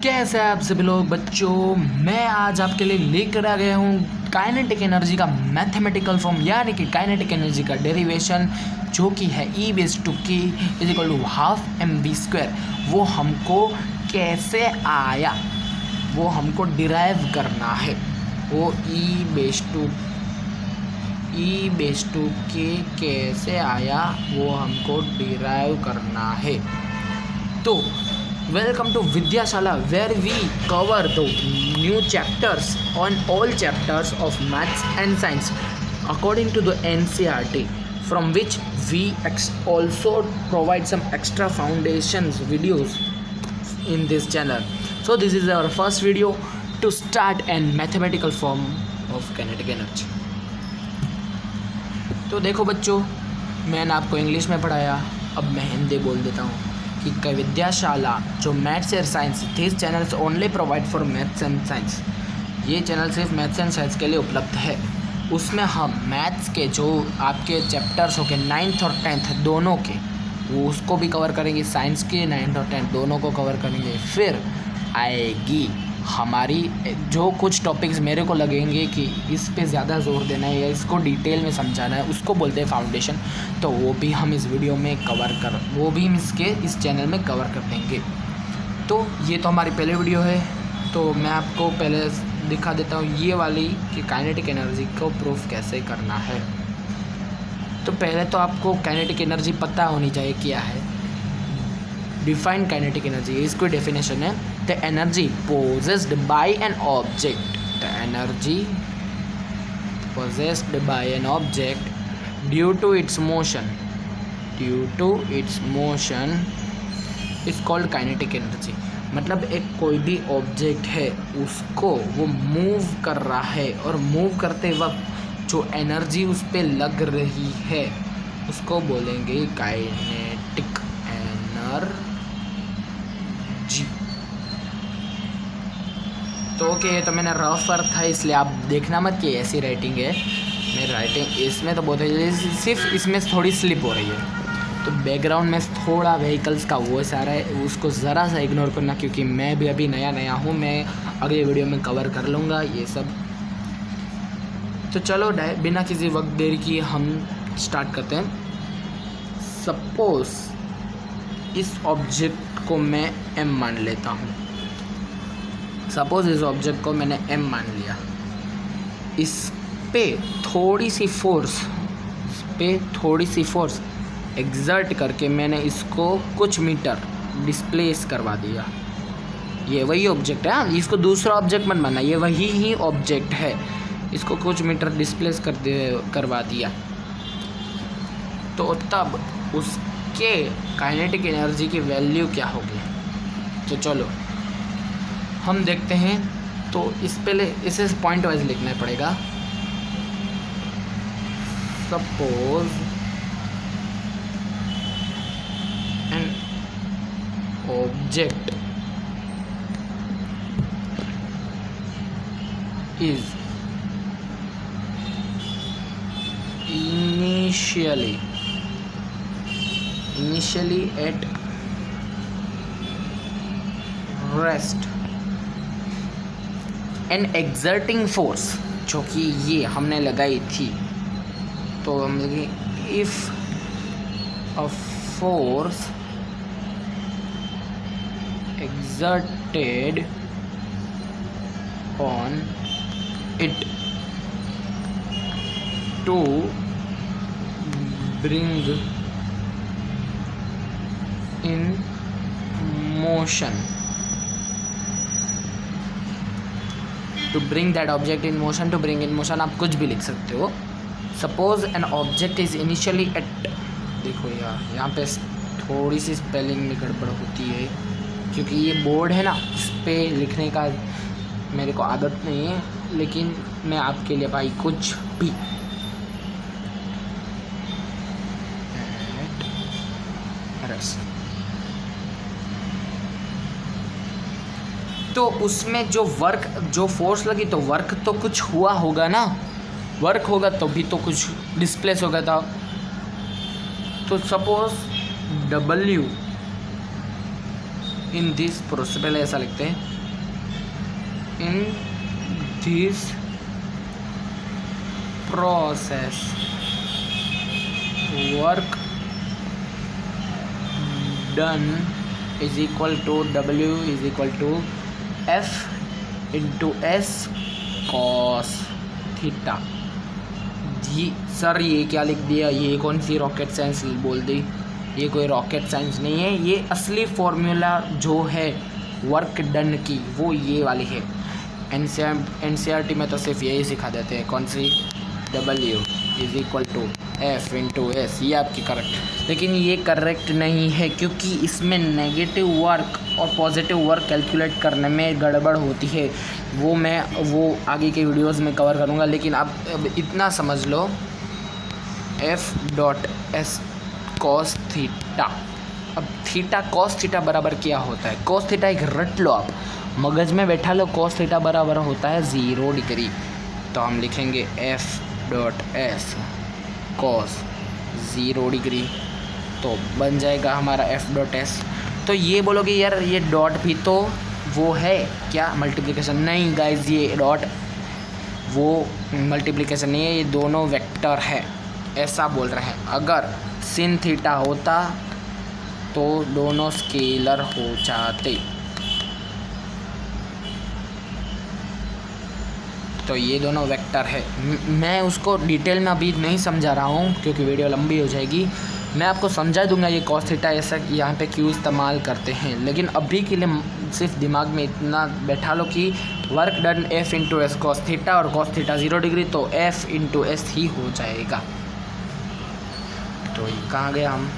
कैसे हैं आप सभी लोग बच्चों। मैं आज आपके लिए लेकर आ गया हूँ काइनेटिक एनर्जी का मैथमेटिकल फॉर्म, यानी कि काइनेटिक एनर्जी का डेरिवेशन, जो कि है E/k = ½ mv²। वो हमको कैसे आया, वो हमको डिराइव करना है। वो E/k कैसे आया, वो हमको डिराइव करना है। तो welcome to Vidyaशाला, where we cover the new chapters on all chapters of maths and science according to the NCERT, from which we also provide some extra foundations videos in this channel. So this is our first video to start an mathematical form of kinetic energy. तो देखो बच्चों, मैंने आपको English में पढ़ाया, अब मैं हिंदी बोल देता हूँ कि विद्याशाला जो मैथ्स और science, this channels only provide for maths and science. ये चैनल सिर्फ मैथ्स एंड साइंस के लिए उपलब्ध है। उसमें हम मैथ्स के जो आपके चैप्टर्स हो गए 9th और 10th दोनों के, वो उसको भी कवर करेंगे। साइंस के 9th और 10th दोनों को कवर करेंगे। फिर आएगी हमारी जो कुछ टॉपिक्स मेरे को लगेंगे कि इस पे ज़्यादा जोर देना है या इसको डिटेल में समझाना है, उसको बोलते हैं फाउंडेशन। तो वो भी हम इस वीडियो में वो भी हम इस चैनल में कवर कर देंगे। तो ये तो हमारी पहले वीडियो है। तो मैं आपको पहले दिखा देता हूँ ये वाली कि काइनेटिक एनर्जी को प्रूफ कैसे करना है। तो पहले तो आपको काइनेटिक एनर्जी पता होनी चाहिए क्या है। डिफाइन काइनेटिक एनर्जी, इसको डेफिनेशन है the energy possessed by an object, the energy possessed by an object due to its motion is called kinetic energy. मतलब एक कोई भी ऑब्जेक्ट है, उसको वो मूव कर रहा है और मूव करते वक्त जो एनर्जी उस पर लग रही है उसको बोलेंगे काइनेटिक एनर्जी। तो ओके, तो मैंने रफ अर्थ था, इसलिए आप देखना मत कि ऐसी राइटिंग है। मेरी राइटिंग इसमें तो बहुत है, सिर्फ इसमें थोड़ी स्लिप हो रही है। तो बैकग्राउंड में थोड़ा व्हीकल्स का वो सारा है, उसको ज़रा सा इग्नोर करना, क्योंकि मैं भी अभी नया हूँ। मैं अगले वीडियो में कवर कर लूँगा ये सब। तो चलो बिना किसी वक्त देरी की हम स्टार्ट करते हैं। सपोज इस ऑब्जेक्ट को मैं m मान लेता हूँ। सपोज इस ऑब्जेक्ट को मैंने m मान लिया। इस पे थोड़ी सी फोर्स एग्जर्ट करके मैंने इसको कुछ मीटर डिस्प्लेस करवा दिया। ये वही ऑब्जेक्ट है, इसको दूसरा ऑब्जेक्ट मत मानना, ये वही ही ऑब्जेक्ट है। इसको कुछ मीटर डिस्प्लेस करवा दिया। तो तब उसके काइनेटिक एनर्जी की वैल्यू क्या होगी। तो चलो हम देखते हैं। तो इसे पॉइंट वाइज लिखना पड़ेगा। Suppose an object is initially at rest and exerting force, जो कि ये हमने लगाई थी। तो हम लिखेंगे if a force exerted on it to bring in motion, to bring that object in motion, to bring in motion, आप कुछ भी लिख सकते हो। Suppose an object is initially at, देखो यार यहाँ पे थोड़ी सी स्पेलिंग में गड़बड़ होती है, क्योंकि ये बोर्ड है ना, इस पर लिखने का मेरे को आदत नहीं है, लेकिन मैं आपके लिए भाई कुछ भी तो उसमें जो फोर्स लगी, तो वर्क तो कुछ हुआ होगा ना, वर्क होगा तो भी तो कुछ डिस्प्लेस होगा था। तो suppose W in this process, पहले ऐसा लिखते हैं in this process work done is equal to W is equal to F into S cos theta. जी सर ये क्या लिख दिया, ये कौन सी रॉकेट साइंस बोल दी, ये कोई रॉकेट साइंस नहीं है, ये असली फॉर्मूला जो है वर्क डन की वो ये वाली है। एनसीईआरटी में तो सिर्फ यही सिखा देते हैं, कौन सी, W is equal to F into s, ये आपकी करेक्ट। लेकिन ये करेक्ट नहीं है क्योंकि इसमें नेगेटिव वर्क और पॉजिटिव वर्क कैलकुलेट करने में गड़बड़ होती है, वो मैं आगे के वीडियोस में कवर करूँगा। लेकिन अब इतना समझ लो, F dot S cos theta. अब थीटा कॉस थीटा बराबर क्या होता है, कॉस थीटा एक रट लो, आप मगज में बैठा लो, कॉस थीटा बराबर होता है 0 डिग्री। तो हम लिखेंगे F dot S cos 0 degree, तो बन जाएगा हमारा F डॉट एस। तो ये बोलोगे यार ये डॉट भी तो वो है क्या, मल्टीप्लिकेशन? नहीं गाइज, ये डॉट वो मल्टीप्लिकेशन नहीं है, ये दोनों वेक्टर है, ऐसा बोल रहे हैं। अगर सिन थीटा होता तो दोनों स्केलर हो जाते। तो ये दोनों वेक्टर है। मैं उसको डिटेल में अभी नहीं समझा रहा हूँ क्योंकि वीडियो लंबी हो जाएगी, मैं आपको समझा दूंगा ये कॉस थीटा ऐसा यहाँ पे क्यों इस्तेमाल करते हैं। लेकिन अभी के लिए सिर्फ दिमाग में इतना बैठा लो कि work done F into s cos theta, और कॉस थीटा 0 डिग्री तो F इंटू एस ही हो जाएगा। तो कहाँ गया हम,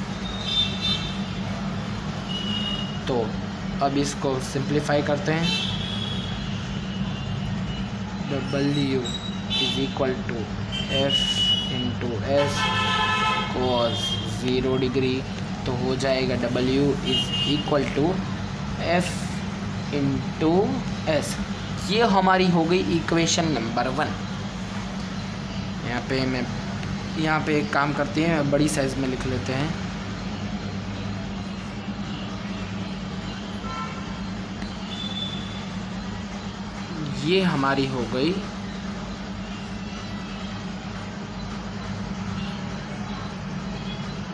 तो अब इसको सिंप्लीफाई करते हैं। W is equal to F into s cos 0 degree, तो हो जाएगा W is equal to F into s. ये हमारी हो गई इक्वेशन नंबर 1। यहाँ पे एक काम करते हैं, बड़ी साइज में लिख लेते हैं। ये हमारी हो गई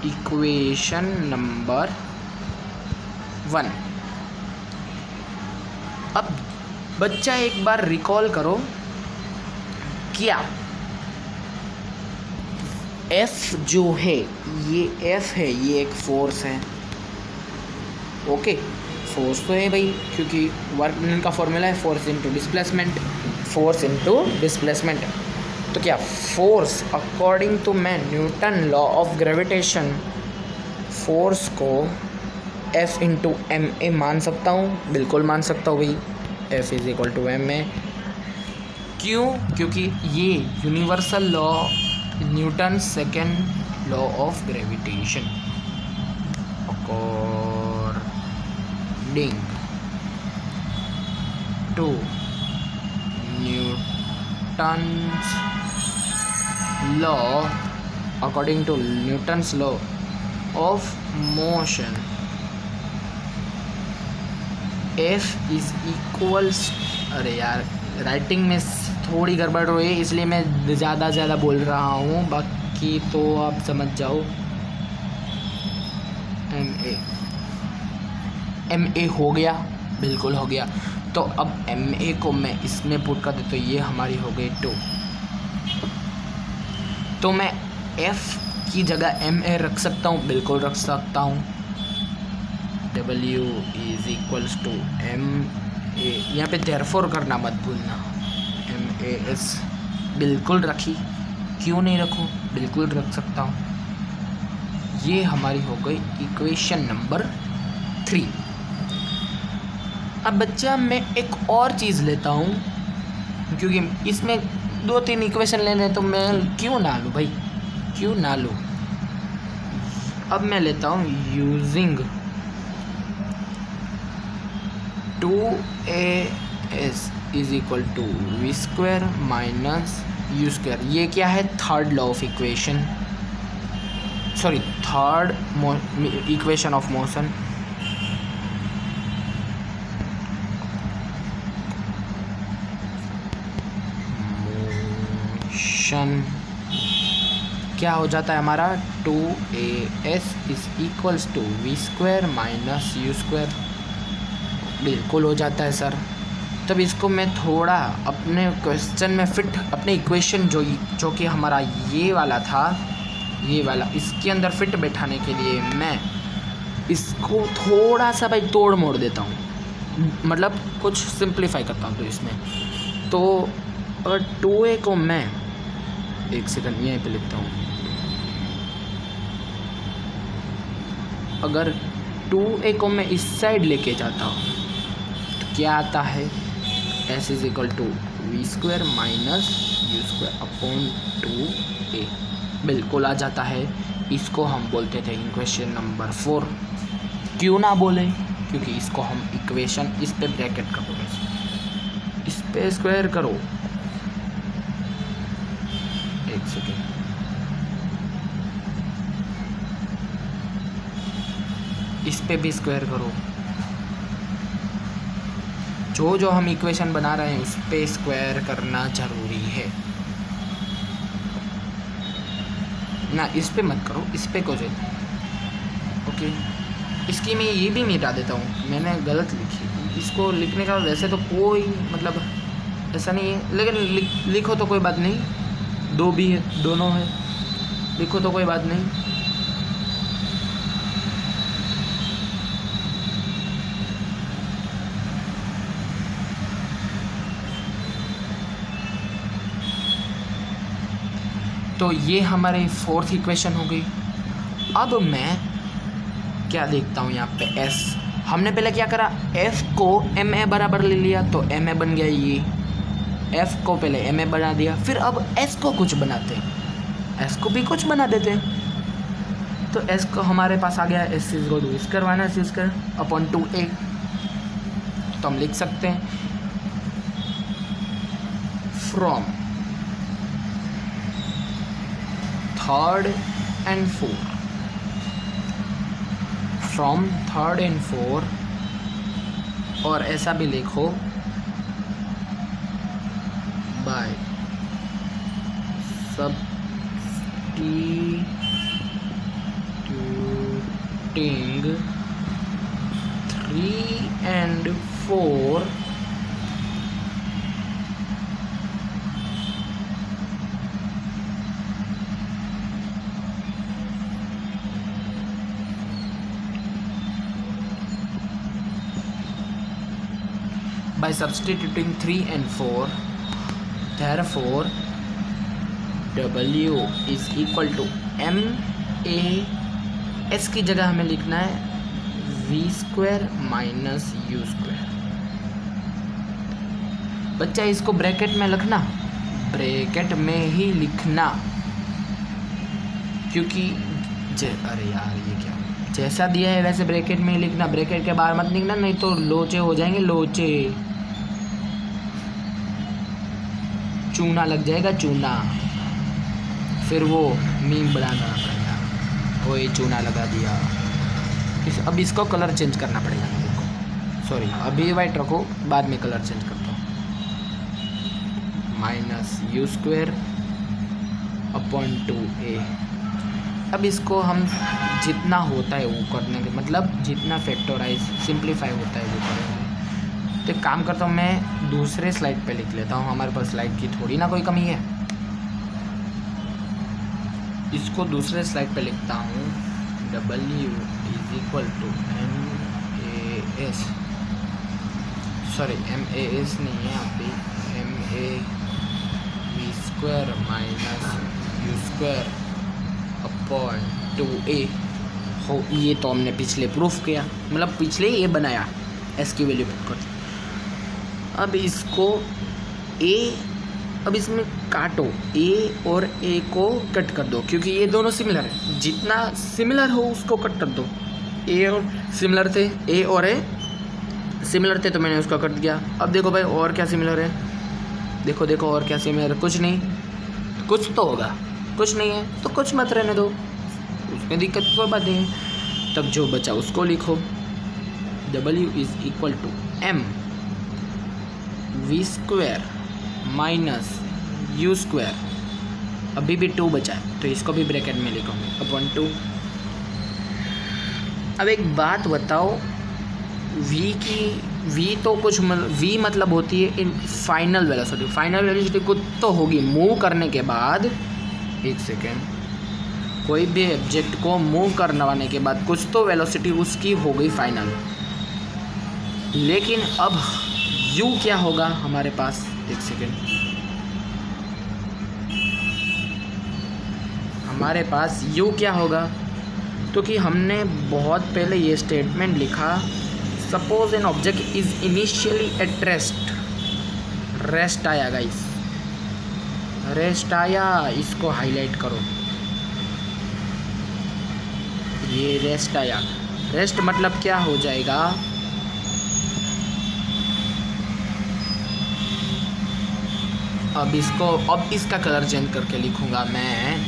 इक्वेशन नंबर 1। अब बच्चा एक बार रिकॉल करो, क्या F जो है ये F है, ये एक फोर्स है, ओके फोर्स तो है भाई, क्योंकि वर्क डन का फॉर्मूला है force into displacement, force into displacement. तो क्या फोर्स अकॉर्डिंग टू मैं Newton law of gravitation force को F इंटू एम ए मान सकता हूँ, बिल्कुल मान सकता हूँ भाई, F is equal to m a. क्यों? क्योंकि ये universal law, Newton second law of gravitation to Newton's law, according to Newton's law of motion, F is equals, अरे यार राइटिंग में थोड़ी गड़बड़ हुई है इसलिए मैं ज़्यादा बोल रहा हूँ, बाकी तो आप समझ जाओ। एम ए हो गया, बिल्कुल हो गया। तो अब एम ए को मैं इसमें पुट कर देता, तो ये हमारी हो गई 2। तो मैं F की जगह एम ए रख सकता हूँ, बिल्कुल रख सकता हूँ। W is equals to m a, यहाँ पे देयरफॉर करना मत भूलना, एम ए एस बिल्कुल रखी, क्यों नहीं रखूँ, बिल्कुल रख सकता हूँ। ये हमारी हो गई इक्वेशन नंबर 3। अब बच्चा मैं एक और चीज़ लेता हूँ, क्योंकि इसमें 2-3 इक्वेशन लेने, तो मैं क्यों ना लूँ भाई, क्यों ना लूँ। अब मैं लेता हूँ using 2as is equal to v square minus u square. ये क्या है, third law of equation, sorry third equation of motion. Equation क्या हो जाता है हमारा 2as is equals to v² minus u²। बिल्कुल हो जाता है सर। तब इसको मैं थोड़ा अपने क्वेश्चन में फिट, अपने इक्वेशन जो कि हमारा ये वाला था, ये वाला, इसके अंदर फिट बैठाने के लिए मैं इसको थोड़ा सा भाई तोड़ मोड़ देता हूँ, मतलब कुछ सिंप्लीफाई करता हूँ। तो इसमें तो अगर 2a को मैं एक सेकंड यहीं पे लिखता हूँ, अगर 2a को मैं इस साइड लेके जाता हूँ तो क्या आता है, s is equal to v² minus u² upon 2a। बिल्कुल आ जाता है। इसको हम बोलते थे इक्वेशन नंबर 4। क्यों ना बोले, क्योंकि इसको हम इक्वेशन, इस पे ब्रैकेट करो, इस पे स्क्वायर करो, एक सेकेंड, इस पे भी स्क्वायर करो, जो हम इक्वेशन बना रहे हैं उस पे स्क्वायर करना ज़रूरी है ना। इस पे मत करो, इस पे को जाए। ओके, इसकी मैं ये भी मिटा देता हूँ, मैंने गलत लिखी। इसको लिखने का वैसे तो कोई मतलब ऐसा नहीं है, लेकिन लिखो तो कोई बात नहीं, दो भी है, दोनों है, लिखो तो कोई बात नहीं। तो ये हमारी 4th इक्वेशन हो गई। अब मैं क्या देखता हूँ यहाँ पे s, हमने पहले क्या करा, f को ma बराबर ले लिया तो ma बन गया ये, f को पहले ma बना दिया, फिर अब s को कुछ बनाते हैं, s को भी कुछ बना देते हैं। तो s को हमारे पास आ गया s is equal to v² minus u² upon 2a। तो हम लिख सकते हैं from 3rd and 4th, from 3rd and 4th, और ऐसा भी लिखो bye substituting 3 and 4 by substituting 3 and 4, therefore W is equal to ma, s की जगह हमें लिखना है v² माइनस u²। बच्चा इसको ब्रैकेट में लिखना, ब्रैकेट में ही लिखना, क्योंकि अरे यार ये क्या, जैसा दिया है वैसे ब्रैकेट में ही लिखना, ब्रैकेट के बाहर मत लिखना, नहीं तो लोचे हो जाएंगे, लोचे, चूना लग जाएगा, चूना, फिर वो मीम बनाना पड़ेगा, वही चूना लगा दिया। अब इसको कलर चेंज करना पड़ेगा मेरे को, सॉरी अभी वाइट रखो, बाद में कलर चेंज करता हूँ। Minus u² upon 2a। अब इसको हम जितना होता है वो करने के, मतलब जितना फैक्टराइज सिंप्लीफाई होता है वो करेंगे। तो एक काम करता हूँ, मैं दूसरे स्लाइड पे लिख लेता हूँ, हमारे पास स्लाइड की थोड़ी ना कोई कमी है। इसको दूसरे स्लाइड पे लिखता हूँ, W is equal to MAS, sorry MAS नहीं है यहाँ पे, MAV² minus u² upon 2a हो। ये तो हमने पिछले प्रूफ किया, मतलब पिछले ये बनाया, s की वैल्यू पुट कर। अब इसको a, अब इसमें काटो, a और a को कट कर दो, क्योंकि ये दोनों सिमिलर है, जितना सिमिलर हो उसको कट कर दो। a और सिमिलर थे, a और a सिमिलर थे तो मैंने उसका कट दिया। अब देखो भाई और क्या सिमिलर है, देखो देखो और क्या सिमिलर है, कुछ नहीं, कुछ तो होगा, कुछ नहीं है तो कुछ मत रहने दो, उसमें दिक्कत कोई बात नहीं है। तब जो बचा उसको लिखो, W is equal to m v² minus u² अभी भी 2 बचा है, तो इसको भी ब्रैकेट में लिखूँगी अपॉन 2। अब एक बात बताओ, वी तो कुछ वी मतलब होती है in final velocity. Final velocity कुछ तो होगी मूव करने के बाद, एक सेकेंड, कोई भी ऑब्जेक्ट को मूव करवाने के बाद कुछ तो वेलोसिटी उसकी हो गई फाइनल। लेकिन अब यू क्या होगा हमारे पास, एक सेकेंड, हमारे पास यू क्या होगा, तो कि हमने बहुत पहले ये स्टेटमेंट लिखा, suppose an object is initially at rest. Rest आया गाइस, रेस्ट आया, इसको हाईलाइट करो, ये रेस्ट आया। रेस्ट मतलब क्या हो जाएगा, अब इसका कलर चेंज करके लिखूंगा मैं,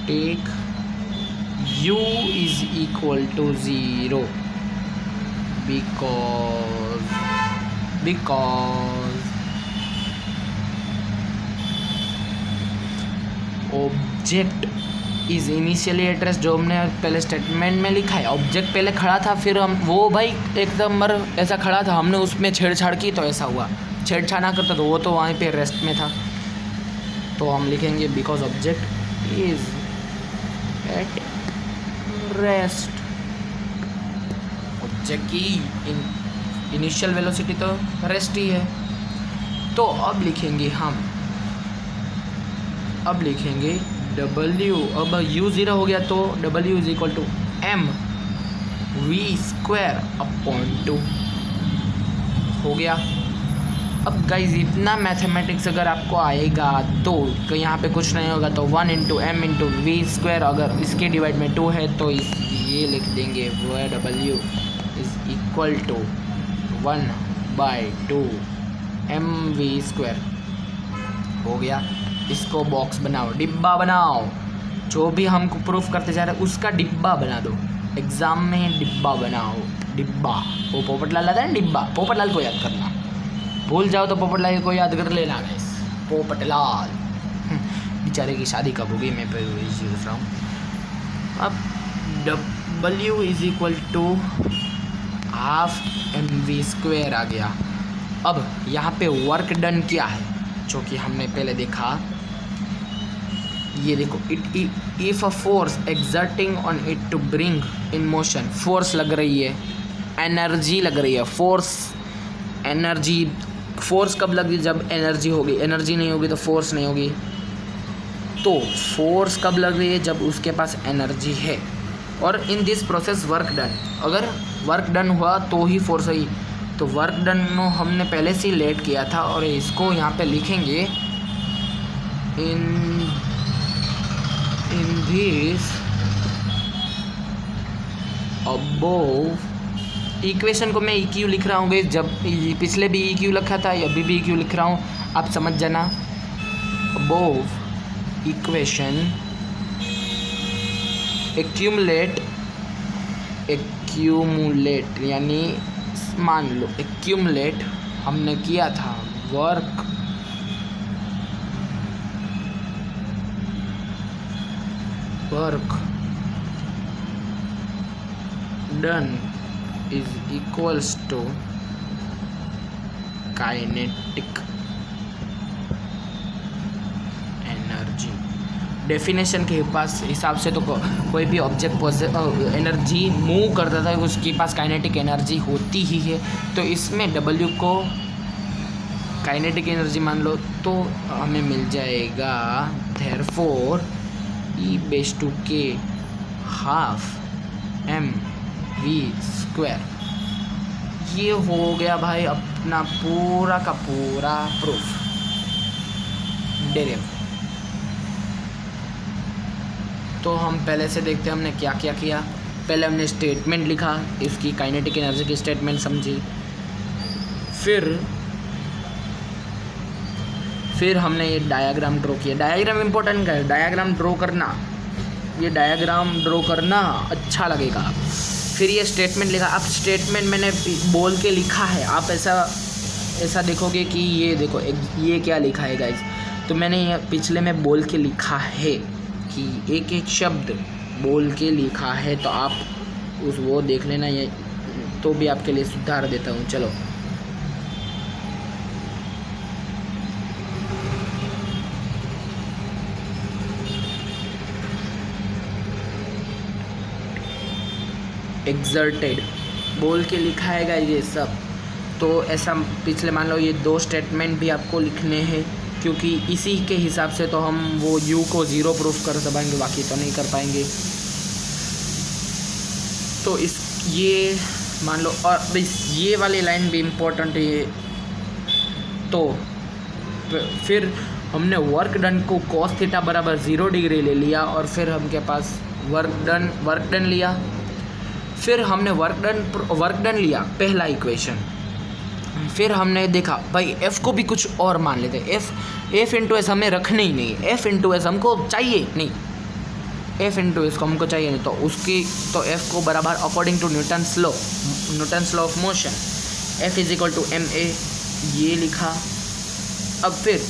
take u is equal to 0 because object is initially at rest, जो हमने पहले स्टेटमेंट में लिखा है। ऑब्जेक्ट पहले खड़ा था, फिर हम वो भाई एकदम ऐसा खड़ा था, हमने उसमें छेड़छाड़ की तो ऐसा हुआ। छेड़छाड़ ना करता तो वो तो वहीं पे रेस्ट में था। तो हम लिखेंगे because object is at rest. Object की इनिशियल वेलोसिटी तो रेस्ट ही है। तो अब लिखेंगे हम, अब लिखेंगे W, अब u 0 हो गया तो W is equal to m v square upon 2 हो गया। अब गाइज इतना मैथमेटिक्स अगर आपको आएगा तो यहाँ पे कुछ नहीं होगा, तो 1 into m into v square, अगर इसके डिवाइड में 2 है तो ये लिख देंगे W is equal to 1/2 mv square हो गया। इसको बॉक्स बनाओ, डिब्बा बनाओ, जो भी हमको प्रूफ करते जा रहे हैं उसका डिब्बा बना दो। एग्ज़ाम में डिब्बा बनाओ, डिब्बा, वो पोपटलाल आता है ना, डिब्बा, पोपटलाल को याद करना, भूल जाओ तो पोपटलाल को याद कर लेना गाइस। पोपटलाल बेचारे की शादी कब होगी, मैं पे यूज़ रहा हूँ। अब W is equal to half mv square आ गया। अब यहाँ पे वर्क डन क्या है, जो कि हमने पहले देखा, ये देखो, if a force exerting on it to bring in motion, force लग रही है, एनर्जी लग रही है, फोर्स एनर्जी। फोर्स कब लगी, जब एनर्जी होगी, एनर्जी नहीं होगी तो फोर्स नहीं होगी। तो फोर्स कब लग रही है, जब उसके पास एनर्जी है। और in this process work done, अगर वर्क डन हुआ तो ही फोर्स हुई। तो वर्क डन हमने पहले से ही लेट किया था, और इसको यहाँ पे लिखेंगे इन दिस अबोव। इक्वेशन को मैं EQ लिख रहा हूँ, जब पिछले भी EQ लिखा था, अभी भी EQ लिख रहा हूँ, आप समझ जाना। अबोव इक्वेशन एक्यूमुलेट यानी मान लो एक्यूमुलेट हमने किया था work done is equals to kinetic energy. Definition के पास हिसाब से तो कोई भी ऑब्जेक्ट एनर्जी मूव करता था, उसके पास काइनेटिक एनर्जी होती ही है। तो इसमें W को काइनेटिक एनर्जी मान लो, तो हमें मिल जाएगा therefore E⁻k half mv square. ये हो गया भाई अपना पूरा का पूरा प्रूफ डेरिव। तो हम पहले से देखते हैं हमने क्या क्या किया। पहले हमने स्टेटमेंट लिखा, इसकी काइनेटिक एनर्जी की स्टेटमेंट समझी, फिर हमने ये डायग्राम ड्रॉ किया। डायग्राम इंपॉर्टेंट है, डायग्राम ड्रॉ करना, ये डायग्राम ड्रॉ करना अच्छा लगेगा। फिर ये स्टेटमेंट लिखा। अब स्टेटमेंट मैंने बोल के लिखा है, आप ऐसा ऐसा देखोगे कि ये देखो ये क्या लिखा है गाइस, तो मैंने ये पिछले में बोल के लिखा है कि एक एक शब्द बोल के लिखा है, तो आप वो देख लेना, ये तो भी आपके लिए सुधार देता हूँ। चलो एक्सर्टेड बोल के लिखा है गाइस ये सब। तो ऐसा पिछले मान लो ये 2 स्टेटमेंट भी आपको लिखने हैं, क्योंकि इसी के हिसाब से तो हम वो यू को 0 प्रूफ कर पाएंगे, बाकी तो नहीं कर पाएंगे। तो इस ये मान लो, और ये वाली लाइन भी इम्पोर्टेंट है। तो फिर हमने वर्क डन को cos थीटा बराबर 0 डिग्री ले लिया, और फिर हमके पास वर्क डन लिया। फिर हमने वर्क डन लिया पहला इक्वेशन। फिर हमने देखा भाई एफ़ को भी कुछ और मान लेते हैं, एफ़ इंटू एस हमें रखने ही नहीं, एफ़ इंटू एस हमको चाहिए नहीं, एफ़ इंटू एस को हमको चाहिए नहीं। तो उसकी तो एफ़ को बराबर according to Newton's law of motion f is equal to m a, ये लिखा। अब फिर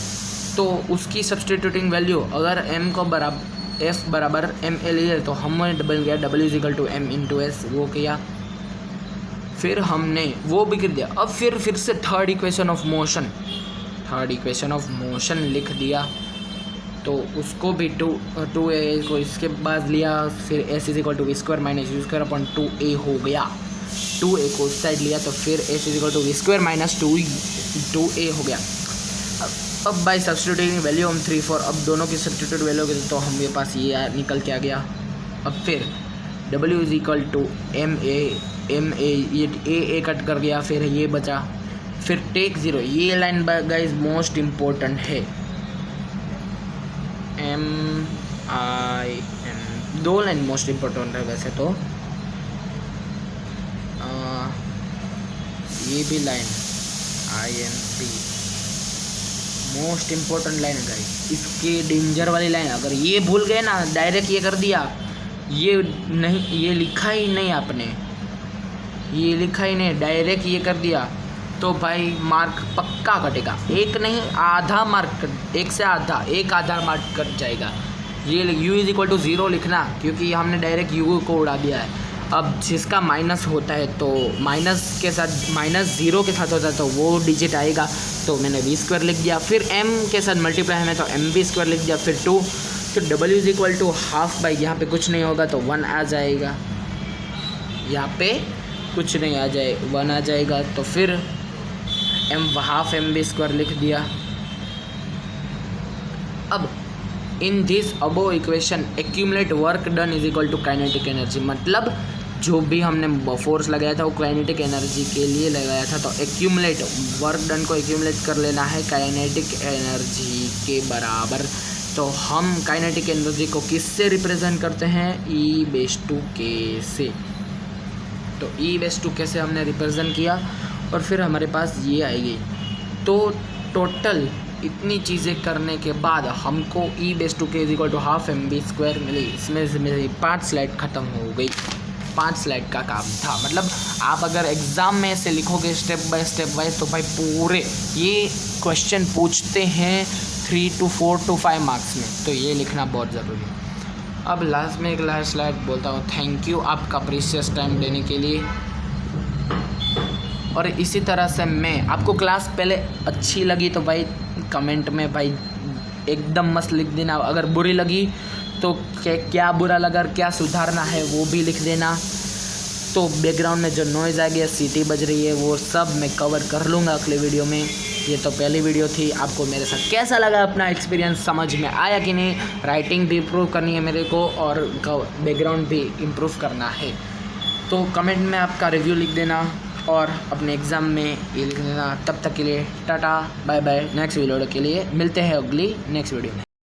तो उसकी सब्सटीट्यूटिंग वैल्यू अगर एम को बराबर एफ बराबर एम ए लिए तो हमने डबल किया डब्ल्यू is equal to m into s, वो किया। फिर हमने वो भी कर दिया। अब फिर से थर्ड इक्वेशन ऑफ मोशन लिख दिया, तो उसको भी टू ए को इसके बाद लिया। फिर s is equal to v square minus u square upon 2a हो गया, 2a को उस साइड लिया, तो फिर s is equal to v square minus 2a हो गया। अब बाई सब्सटीट्यूटिंग वैल्यू हम 3 4, अब दोनों की सब्सटीट्यूट वैल्यू के तो हमारे पास ये निकल के आ गया। अब फिर W is equal to m a ये कट कर गया, फिर ये बचा। फिर टेक 0, ये लाइन गाइस मोस्ट इम्पोर्टेंट है, MIN 2 लाइन मोस्ट इम्पोर्टेंट है वैसे तो। ये भी line INP most important line है गाइस, इसके डेंजर वाली लाइन। अगर ये भूल गए ना, डायरेक्ट ये कर दिया, ये नहीं, ये लिखा ही नहीं आपने, ये लिखा ही नहीं, डायरेक्ट ये कर दिया, तो भाई मार्क पक्का कटेगा। एक नहीं, आधा मार्क, एक से आधा, एक आधा मार्क कट जाएगा। ये u इज इक्वल टू 0 लिखना, क्योंकि हमने डायरेक्ट u को उड़ा दिया है। अब जिसका माइनस होता है तो माइनस के साथ, -0 के साथ होता है तो वो डिजिट आएगा, तो मैंने वी स्क्वायर लिख दिया। फिर m के साथ मल्टीप्लाई है तो एम वी स्क्वायर लिख दिया। फिर 2, फिर w is equal to half by, यहाँ पे कुछ नहीं होगा तो 1 आ जाएगा, यहाँ पे कुछ नहीं आ जाए 1 आ जाएगा। तो फिर हाफ एम वी स्क्वायर लिख दिया। अब in this above equation accumulate work done is equal to kinetic energy, मतलब जो भी हमने फोर्स लगाया था वो काइनेटिक एनर्जी के लिए लगाया था, तो एक्यूमुलेट वर्क डन को एक्यूमुलेट कर लेना है काइनेटिक एनर्जी के बराबर। तो हम काइनेटिक एनर्जी को किससे रिप्रेजेंट करते हैं, E/2k से। तो E/2k से हमने रिप्रेजेंट किया, और फिर हमारे पास ये आएगी। तो टोटल इतनी चीज़ें करने के बाद हमको E/2k is equal to half M V square मिली। इसमें से मेरी 5 स्लाइड ख़त्म हो गई, 5 स्लाइड का काम था। मतलब आप अगर एग्ज़ाम में ऐसे लिखोगे स्टेप बाय स्टेप वाइज, तो भाई पूरे ये क्वेश्चन पूछते हैं 3 to 4 to 5 मार्क्स में, तो ये लिखना बहुत ज़रूरी है। अब लास्ट में एक लास्ट स्लाइड बोलता हूँ, थैंक यू आपका प्रीशियस टाइम देने के लिए। और इसी तरह से मैं आपको क्लास पहले अच्छी लगी तो भाई कमेंट में भाई एकदम मस्त लिख देना। अगर बुरी लगी तो क्या बुरा लगा, क्या सुधारना है वो भी लिख देना। तो बैकग्राउंड में जो नॉइज़ आ गया, सीटी बज रही है, वो सब मैं कवर कर लूँगा अगले वीडियो में। ये तो पहली वीडियो थी। आपको मेरे साथ कैसा लगा, अपना एक्सपीरियंस समझ में आया कि नहीं? राइटिंग भी इम्प्रूव करनी है मेरे को और बैकग्राउंड भी इम्प्रूव करना है, तो कमेंट में आपका रिव्यू लिख देना और अपने एग्ज़ाम में ये लिख देना। तब तक के लिए tata bye bye. Next video के लिए मिलते हैं अगली नेक्स्ट वीडियो में।